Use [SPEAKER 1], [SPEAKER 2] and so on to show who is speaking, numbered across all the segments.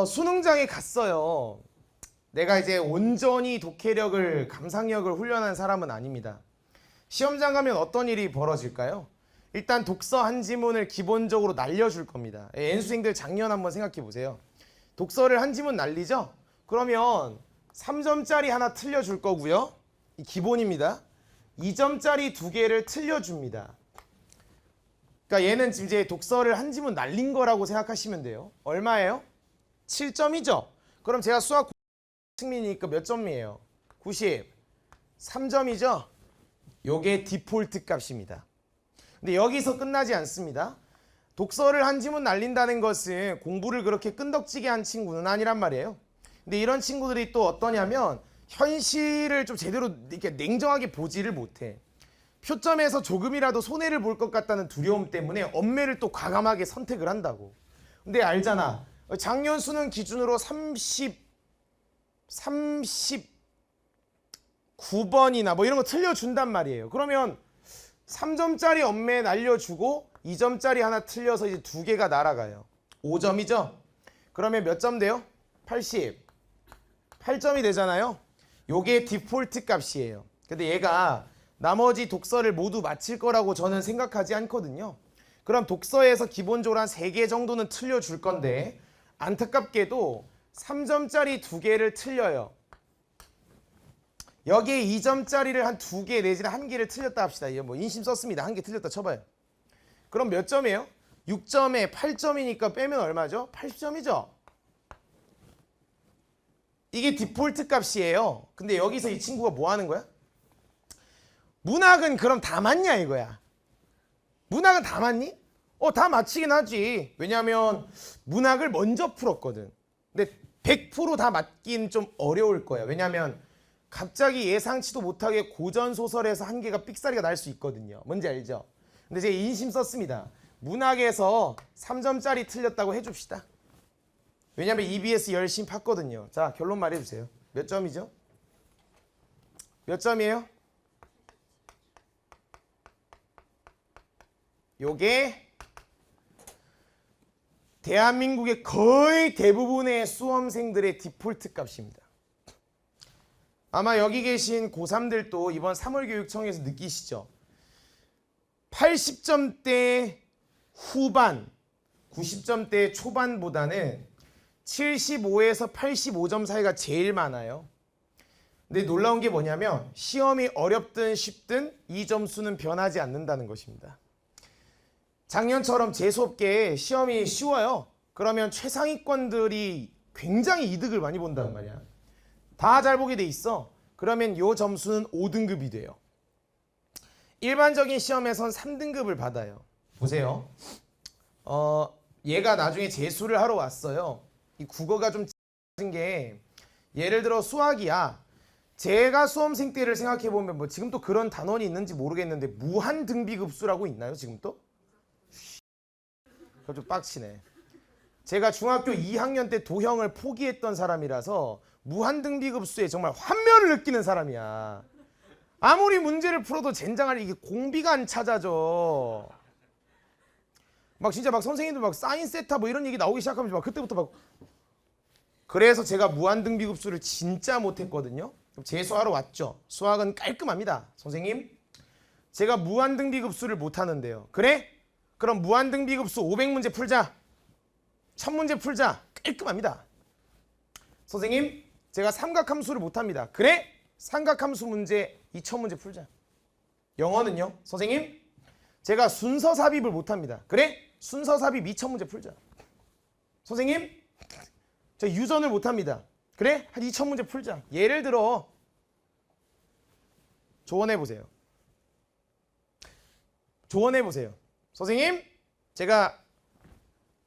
[SPEAKER 1] 수능장에 갔어요. 내가 이제 온전히 독해력을, 감상력을 훈련한 사람은 아닙니다. 시험장 가면 어떤 일이 벌어질까요? 일단 독서 한 지문을 기본적으로 날려줄 겁니다. N수생들 작년 한번 생각해 보세요. 독서를 한 지문 날리죠? 그러면 3점짜리 하나 틀려줄 거고요. 이 기본입니다. 2점짜리 두 개를 틀려줍니다. 그러니까 얘는 지금 이제 독서를 한 지문 날린 거라고 생각하시면 돼요. 얼마예요? 7점이죠? 그럼 제가 수학 측면이니까 몇 점이에요? 93점이죠? 요게 디폴트 값입니다. 근데 여기서 끝나지 않습니다. 독서를 한 지문 날린다는 것은 공부를 그렇게 끈덕지게 한 친구는 아니란 말이에요. 근데 이런 친구들이 또 어떠냐면 현실을 좀 제대로 이렇게 냉정하게 보지를 못해. 표점에서 조금이라도 손해를 볼 것 같다는 두려움 때문에 엄매를 또 과감하게 선택을 한다고. 근데 알잖아. 작년 수능 기준으로 39번이나 뭐 이런 거 틀려준단 말이에요. 그러면 3점짜리 엄매 날려주고 2점짜리 하나 틀려서 이제 두 개가 날아가요. 5점이죠? 그러면 몇 점 돼요? 88점이 되잖아요. 요게 디폴트 값이에요. 근데 얘가 나머지 독서를 모두 마칠 거라고 저는 생각하지 않거든요. 그럼 독서에서 기본적으로 한 3개 정도는 틀려줄 건데 안타깝게도 3점짜리 두 개를 틀려요. 여기에 2점짜리를 한 2개 내지는 1개를 틀렸다 합시다. 이거 뭐 인심 썼습니다. 1개 틀렸다 쳐봐요. 그럼 몇 점이에요? 6점에 8점이니까 빼면 얼마죠? 80점이죠? 이게 디폴트 값이에요. 근데 여기서 이 친구가 뭐 하는 거야? 문학은 그럼 다 맞냐 이거야. 문학은 다 맞니? 다 맞히긴 하지. 왜냐하면 문학을 먼저 풀었거든. 근데 100% 다 맞긴 좀 어려울 거야. 왜냐하면 갑자기 예상치도 못하게 고전소설에서 한 개가 삑사리가 날 수 있거든요. 뭔지 알죠? 근데 제가 인심 썼습니다. 문학에서 3점짜리 틀렸다고 해줍시다. 왜냐면 EBS 열심히 팠거든요. 자, 결론 말해주세요. 몇 점이죠? 몇 점이에요? 요게 대한민국의 거의 대부분의 수험생들의 디폴트 값입니다. 아마 여기 계신 고3들도 이번 3월 교육청에서 느끼시죠? 80점대 후반, 90점대 초반보다는 75에서 85점 사이가 제일 많아요. 근데 놀라운 게 뭐냐면 시험이 어렵든 쉽든 이 점수는 변하지 않는다는 것입니다. 작년처럼 재수없게 시험이 쉬워요. 그러면 최상위권들이 굉장히 이득을 많이 본단 말이야. 다 잘 보게 돼 있어. 그러면 이 점수는 5등급이 돼요. 일반적인 시험에선 3등급을 받아요. 보세요. 얘가 나중에 재수를 하러 왔어요. 이 국어가 좀 X인 게 예를 들어 수학이야. 제가 수험생 때를 생각해보면 뭐 지금 또 그런 단원이 있는지 모르겠는데 무한등비급수라고 있나요? 지금 또? 그거 좀 빡치네. 제가 중학교 2학년 때 도형을 포기했던 사람이라서 무한등비급수에 정말 환멸을 느끼는 사람이야. 아무리 문제를 풀어도 젠장할 이게 공비가 안 찾아져. 막 진짜 막 선생님들 막 사인 세타 뭐 이런 얘기 나오기 시작하면서 막 그때부터 막 그래서 제가 무한등비급수를 진짜 못했거든요. 재수하러 왔죠. 수학은 깔끔합니다. 선생님 제가 무한등비급수를 못하는데요. 그래? 그럼 무한등비급수 500문제 풀자. 1000문제 풀자. 깔끔합니다. 선생님 제가 삼각함수를 못합니다. 그래? 삼각함수 문제 2000문제 풀자. 영어는요? 선생님 제가 순서삽입을 못합니다. 그래? 순서삽입 2000문제 풀자. 선생님 저 유전을 못합니다. 그래? 한 2000문제 풀자. 예를 들어 조언해보세요. 조언해보세요. 선생님 제가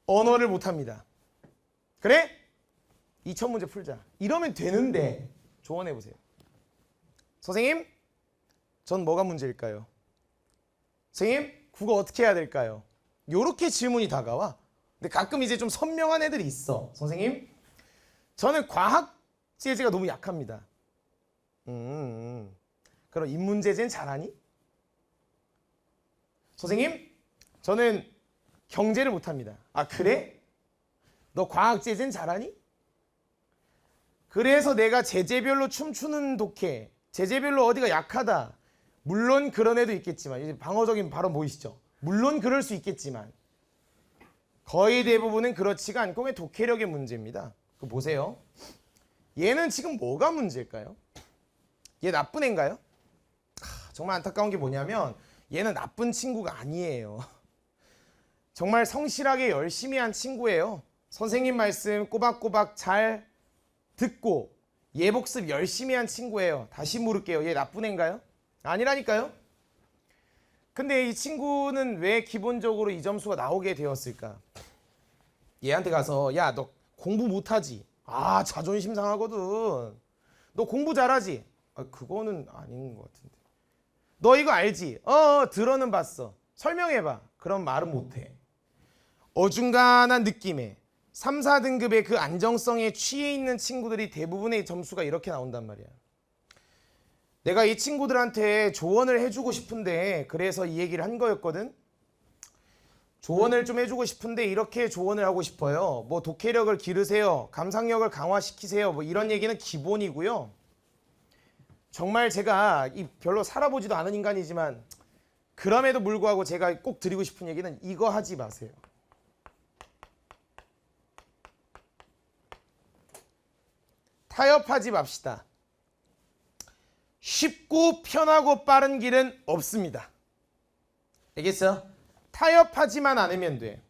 [SPEAKER 1] 언어를 못합니다. 그래? 2000문제 풀자. 이러면 되는데 조언해보세요. 선생님 전 뭐가 문제일까요? 선생님 국어 어떻게 해야 될까요? 요렇게 질문이 다가와. 근데 가끔 이제 좀 선명한 애들이 있어. 선생님 저는 과학 재제가 너무 약합니다. 그럼 인문재제는 잘하니? 선생님 저는 경제를 못합니다. 아 그래? 너 과학 제재는 잘하니? 그래서 내가 제재별로 춤추는 독해, 제재별로 어디가 약하다. 물론 그런 애도 있겠지만, 이제 방어적인 발언 보이시죠? 물론 그럴 수 있겠지만 거의 대부분은 그렇지가 않고 그냥 독해력의 문제입니다. 그거 보세요. 얘는 지금 뭐가 문제일까요? 얘 나쁜 애인가요? 정말 안타까운 게 뭐냐면 얘는 나쁜 친구가 아니에요. 정말 성실하게 열심히 한 친구예요. 선생님 말씀 꼬박꼬박 잘 듣고 예복습 열심히 한 친구예요. 다시 물을게요. 얘 나쁜 애인가요? 아니라니까요. 근데 이 친구는 왜 기본적으로 이 점수가 나오게 되었을까? 얘한테 가서 야, 너 공부 못하지? 아, 자존심 상하거든. 너 공부 잘하지? 아, 그거는 아닌 것 같은데. 너 이거 알지? 들어는 봤어. 설명해봐. 그런 말은 못해. 어중간한 느낌에 3, 4등급의 그 안정성에 취해 있는 친구들이 대부분의 점수가 이렇게 나온단 말이야. 내가 이 친구들한테 조언을 해주고 싶은데 그래서 이 얘기를 한 거였거든. 조언을 좀 해주고 싶은데 이렇게 조언을 하고 싶어요. 뭐 독해력을 기르세요. 감상력을 강화시키세요. 뭐 이런 얘기는 기본이고요. 정말 제가 별로 살아보지도 않은 인간이지만 그럼에도 불구하고 제가 꼭 드리고 싶은 얘기는 이거 하지 마세요. 타협하지 맙시다. 쉽고 편하고 빠른 길은 없습니다. 알겠어? 타협하지만 않으면 돼.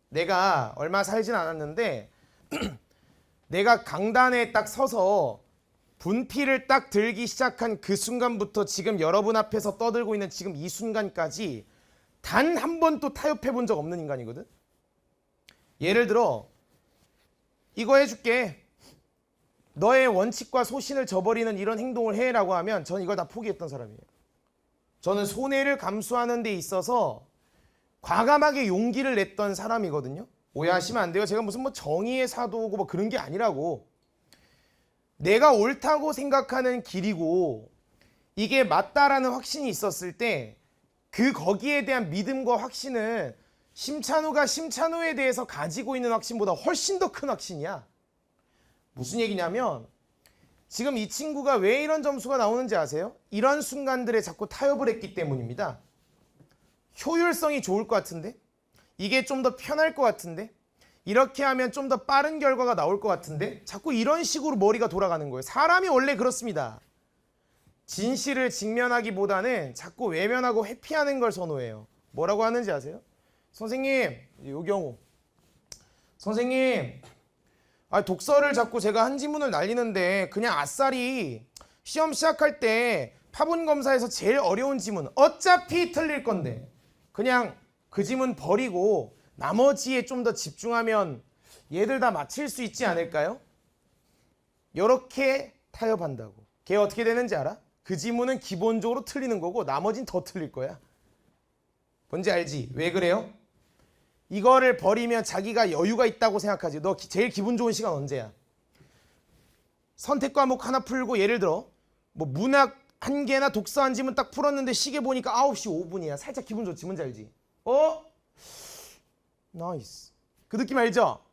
[SPEAKER 1] 내가 얼마 살진 않았는데 내가 강단에 딱 서서 분필을 딱 들기 시작한 그 순간부터 지금 여러분 앞에서 떠들고 있는 지금 이 순간까지 단 한 번도 타협해 본 적 없는 인간이거든. 예를 들어 이거 해줄게. 너의 원칙과 소신을 저버리는 이런 행동을 해라고 하면 전 이걸 다 포기했던 사람이에요. 저는 손해를 감수하는 데 있어서 과감하게 용기를 냈던 사람이거든요. 오해하시면 안 돼요. 제가 무슨 뭐 정의의 사도고 뭐 그런 게 아니라고. 내가 옳다고 생각하는 길이고 이게 맞다라는 확신이 있었을 때 그 거기에 대한 믿음과 확신은 심찬우가 심찬우에 대해서 가지고 있는 확신보다 훨씬 더 큰 확신이야. 무슨 얘기냐면 지금 이 친구가 왜 이런 점수가 나오는지 아세요? 이런 순간들에 자꾸 타협을 했기 때문입니다. 효율성이 좋을 것 같은데? 이게 좀 더 편할 것 같은데? 이렇게 하면 좀 더 빠른 결과가 나올 것 같은데? 자꾸 이런 식으로 머리가 돌아가는 거예요. 사람이 원래 그렇습니다. 진실을 직면하기보다는 자꾸 외면하고 회피하는 걸 선호해요. 뭐라고 하는지 아세요? 선생님, 요 경우 선생님, 독서를 자꾸 제가 한 지문을 날리는데 그냥 아싸리 시험 시작할 때 파본 검사에서 제일 어려운 지문 어차피 틀릴 건데 그냥 그 지문 버리고 나머지에 좀 더 집중하면 얘들 다 맞힐 수 있지 않을까요? 이렇게 타협한다고. 걔 어떻게 되는지 알아? 그 지문은 기본적으로 틀리는 거고 나머진 더 틀릴 거야. 뭔지 알지? 왜 그래요? 이거를 버리면 자기가 여유가 있다고 생각하지. 너 제일 기분 좋은 시간 언제야? 선택 과목 하나 풀고 예를 들어 뭐 문학 한 개나 독서 한 지문 딱 풀었는데 시계 보니까 9시 5분이야. 살짝 기분 좋지. 뭔지 알지? 나이스. 그 느낌 알죠?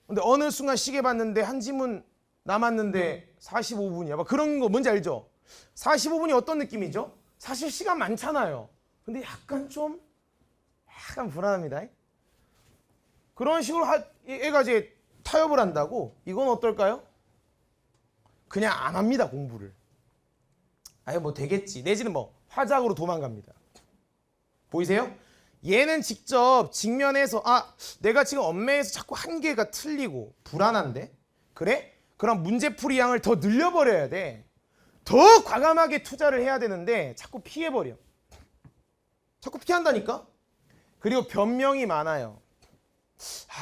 [SPEAKER 1] 근데 어느 순간 시계 봤는데 한 지문 남았는데 45분이야. 막 그런 거 뭔지 알죠? 45분이 어떤 느낌이죠? 사실 시간 많잖아요. 근데 약간 불안합니다. 그런 식으로 얘가 이제 타협을 한다고? 이건 어떨까요? 그냥 안 합니다, 공부를. 뭐 되겠지. 내지는 뭐 화작으로 도망갑니다. 보이세요? 얘는 직접 직면해서 내가 지금 엄매에서 자꾸 한 개가 틀리고 불안한데? 그래? 그럼 문제풀이 양을 더 늘려버려야 돼. 더 과감하게 투자를 해야 되는데 자꾸 피해버려. 자꾸 피한다니까? 그리고 변명이 많아요.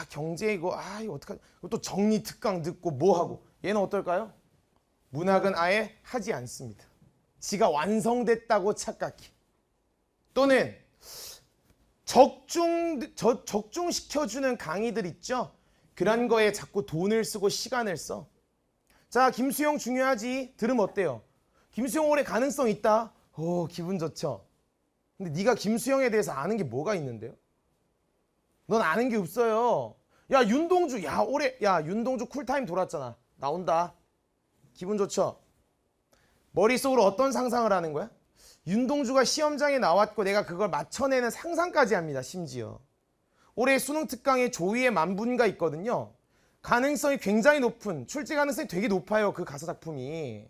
[SPEAKER 1] 경제 이거 어떡하지? 또 정리 특강 듣고 뭐 하고. 얘는 어떨까요? 문학은 아예 하지 않습니다. 지가 완성됐다고 착각해. 또는 적중시켜주는 강의들 있죠? 그런 거에 자꾸 돈을 쓰고 시간을 써. 자, 김수영 중요하지? 들으면 어때요? 김수영 올해 가능성 있다? 기분 좋죠? 근데 네가 김수영에 대해서 아는 게 뭐가 있는데요? 넌 아는 게 없어요. 야 윤동주 야 올해 야 윤동주 쿨타임 돌았잖아. 나온다. 기분 좋죠? 머릿속으로 어떤 상상을 하는 거야? 윤동주가 시험장에 나왔고 내가 그걸 맞춰내는 상상까지 합니다. 심지어 올해 수능 특강에 조이의 만분가 있거든요. 가능성이 굉장히 높은 출제 가능성이 되게 높아요. 그 가사 작품이.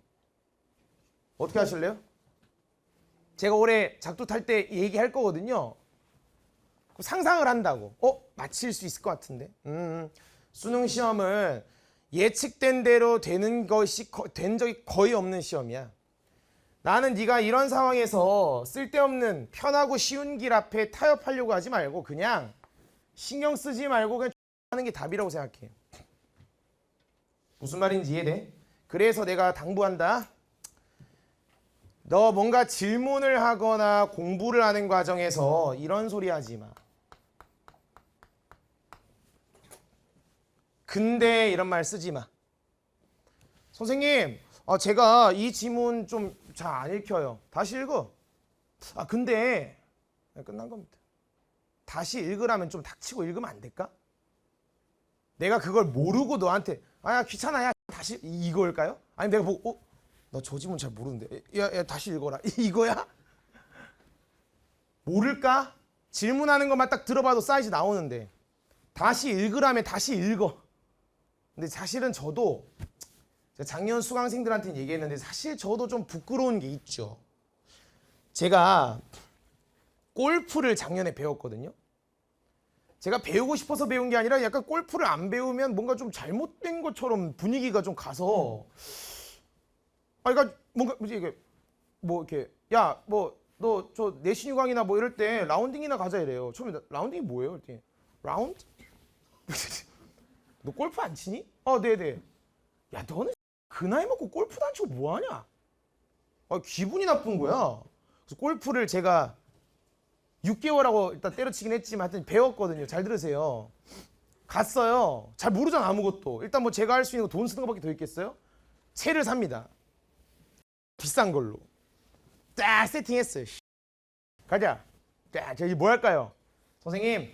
[SPEAKER 1] 어떻게 하실래요? 제가 올해 작두 탈 때 얘기할 거거든요. 상상을 한다고. 맞힐 수 있을 것 같은데. 수능 시험은 예측된 대로 되는 것이 된 적이 거의 없는 시험이야. 나는 네가 이런 상황에서 쓸데없는 편하고 쉬운 길 앞에 타협하려고 하지 말고 그냥 신경 쓰지 말고 그냥 하는 게 답이라고 생각해. 무슨 말인지 이해돼? 그래서 내가 당부한다. 너 뭔가 질문을 하거나 공부를 하는 과정에서 이런 소리 하지 마. 근데 이런 말 쓰지 마. 선생님, 제가 이 지문 좀 잘 안 읽혀요. 다시 읽어. 근데 끝난 겁니다. 다시 읽으라면 좀 닥치고 읽으면 안 될까? 내가 그걸 모르고 너한테 야 귀찮아 야 다시 이거일까요? 아니 내가 보고 너 저 지문 잘 모르는데 야 다시 읽어라 이거야? 모를까? 질문하는 것만 딱 들어봐도 사이즈 나오는데 다시 읽으라면 다시 읽어. 근데 사실은 저도 작년 수강생들한테 얘기했는데 사실 저도 좀 부끄러운 게 있죠. 제가 골프를 작년에 배웠거든요. 제가 배우고 싶어서 배운 게 아니라 약간 골프를 안 배우면 뭔가 좀 잘못된 것처럼 분위기가 좀 가서 그러니까 뭔가 이게 뭐 이렇게 야 뭐 너 저 내신 유광이나 뭐 이럴 때 라운딩이나 가자 이래요. 처음에 라운딩이 뭐예요? 그랬더니 라운드? 너 골프 안 치니? 네네. 야 너는 그 나이 먹고 골프도 안 치고 뭐 하냐? 기분이 나쁜 거야. 그래서 골프를 제가 6개월하고 일단 때려치긴 했지만 하여튼 배웠거든요. 잘 들으세요. 갔어요. 잘 모르잖아 아무것도. 일단 뭐 제가 할 수 있는 거 돈 쓰는 것밖에 더 있겠어요? 채를 삽니다. 비싼 걸로. 딱 세팅했어요. 가자. 자, 저기 뭐 할까요? 선생님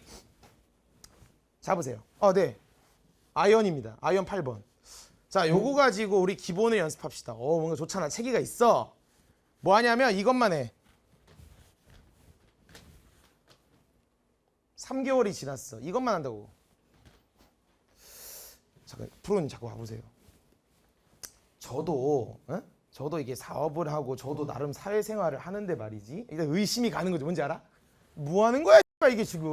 [SPEAKER 1] 잡으세요. 네. 아이언입니다. 아이언 8번. 자, 요거 가지고 우리 기본을 연습합시다. 뭔가 좋잖아. 체계가 있어. 뭐 하냐면 이것만 해. 3개월이 지났어. 이것만 한다고. 잠깐, 프로님 자꾸 와보세요. 저도 이게 사업을 하고 저도 나름 사회생활을 하는데 말이지. 일단 의심이 가는 거지. 뭔지 알아? 뭐 하는 거야 이게 지금.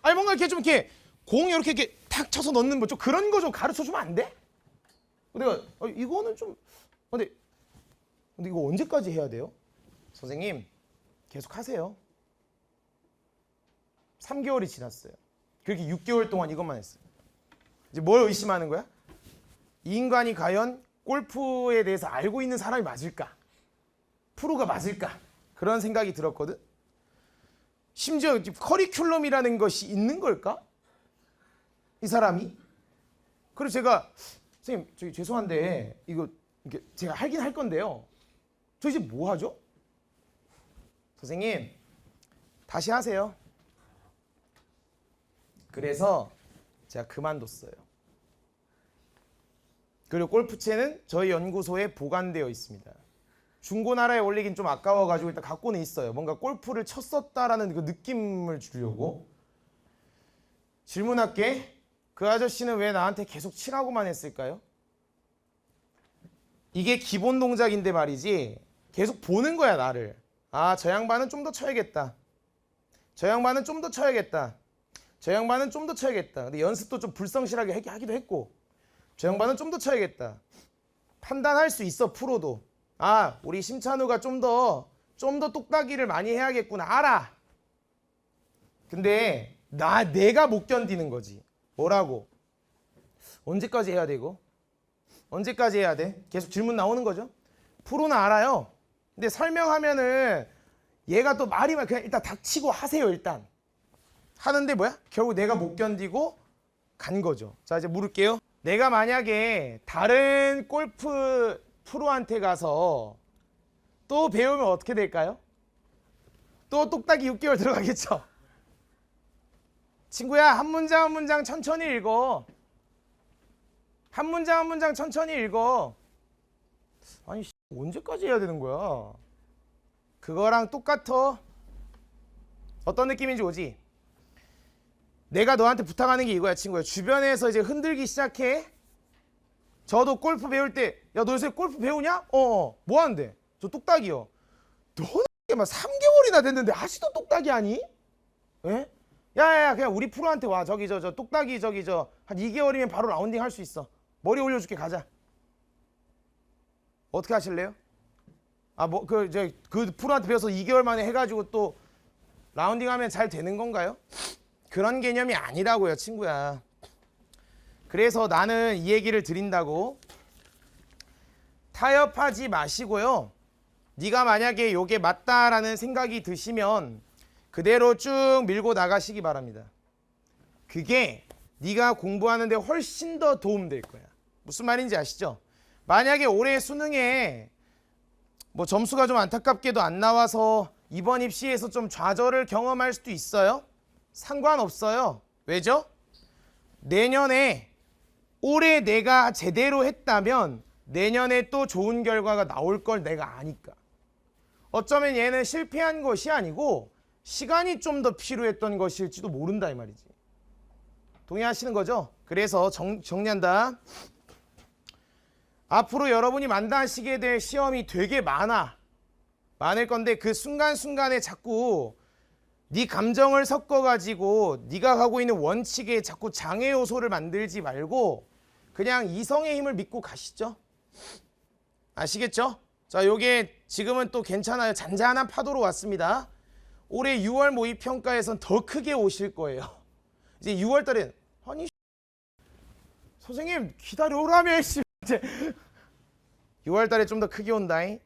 [SPEAKER 1] 아니 뭔가 이렇게 좀 이렇게 공 이렇게 탁 쳐서 넣는 뭐 좀 그런 거 좀 가르쳐 주면 안 돼? 내가 이거는 좀 근데 이거 언제까지 해야 돼요? 선생님 계속 하세요. 3개월이 지났어요. 그렇게 6개월 동안 이것만 했어요. 이제 뭘 의심하는 거야? 이 인간이 과연 골프에 대해서 알고 있는 사람이 맞을까? 프로가 맞을까? 그런 생각이 들었거든. 심지어 커리큘럼이라는 것이 있는 걸까? 이 사람이? 그래서 제가 선생님 저기 죄송한데 이거 이렇게 제가 하긴 할 건데요. 저 이제 뭐 하죠? 선생님 다시 하세요. 그래서 제가 그만뒀어요. 그리고 골프채는 저희 연구소에 보관되어 있습니다. 중고나라에 올리긴 좀 아까워가지고 일단 갖고는 있어요. 뭔가 골프를 쳤었다라는 그 느낌을 주려고. 질문할게. 그 아저씨는 왜 나한테 계속 치라고만 했을까요? 이게 기본 동작인데 말이지. 계속 보는 거야 나를. 저 양반은 좀 더 쳐야겠다. 저 양반은 좀 더 쳐야겠다. 저 양반은 좀 더 쳐야겠다. 근데 연습도 좀 불성실하게 하기도 했고. 저 양반은 좀 더 쳐야겠다. 판단할 수 있어 프로도. 우리 심찬우가 좀 더 똑딱이를 많이 해야겠구나. 알아. 근데 내가 못 견디는 거지. 뭐라고? 언제까지 해야 되고? 언제까지 해야 돼? 계속 질문 나오는 거죠. 프로는 알아요. 근데 설명하면은 얘가 또 말이 그냥 일단 닥치고 하세요. 일단 하는데 뭐야? 결국 내가 못 견디고 간 거죠. 자 이제 물을게요. 내가 만약에 다른 골프 프로한테 가서 또 배우면 어떻게 될까요? 또 똑딱이 6개월 들어가겠죠. 친구야, 한 문장 한 문장 천천히 읽어. 한 문장 한 문장 천천히 읽어. 아니 언제까지 해야 되는 거야? 그거랑 똑같아. 어떤 느낌인지 오지? 내가 너한테 부탁하는 게 이거야, 친구야. 주변에서 이제 흔들기 시작해. 저도 골프 배울 때, 야, 너 요새 골프 배우냐? 뭐 하는데? 저 똑딱이요. 너는 막 3개월이나 됐는데 아직도 똑딱이 하니? 예? 야야야, 그냥 우리 프로한테 와. 저기 저 똑딱이 저기 저 한 2개월이면 바로 라운딩 할 수 있어. 머리 올려줄게. 가자. 어떻게 하실래요? 아, 뭐 그 프로한테 배워서 2개월 만에 해가지고 또 라운딩 하면 잘 되는 건가요? 그런 개념이 아니라고요, 친구야. 그래서 나는 이 얘기를 드린다고. 타협하지 마시고요. 네가 만약에 요게 맞다라는 생각이 드시면 그대로 쭉 밀고 나가시기 바랍니다. 그게 네가 공부하는 데 훨씬 더 도움될 거야. 무슨 말인지 아시죠? 만약에 올해 수능에 뭐 점수가 좀 안타깝게도 안 나와서 이번 입시에서 좀 좌절을 경험할 수도 있어요. 상관없어요. 왜죠? 내년에 올해 내가 제대로 했다면 내년에 또 좋은 결과가 나올 걸 내가 아니까. 어쩌면 얘는 실패한 것이 아니고 시간이 좀 더 필요했던 것일지도 모른다 이 말이지. 동의하시는 거죠? 그래서 정리한다. 앞으로 여러분이 만나시게 될 시험이 되게 많을 건데 그 순간순간에 자꾸 네 감정을 섞어가지고 네가 가고 있는 원칙에 자꾸 장애 요소를 만들지 말고 그냥 이성의 힘을 믿고 가시죠. 아시겠죠? 자, 요게 지금은 또 괜찮아요. 잔잔한 파도로 왔습니다. 올해 6월 모의평가에선 더 크게 오실 거예요. 이제 6월 달엔 아니 선생님 기다려오라며 이제 6월 달에 좀 더 크게 온다잉.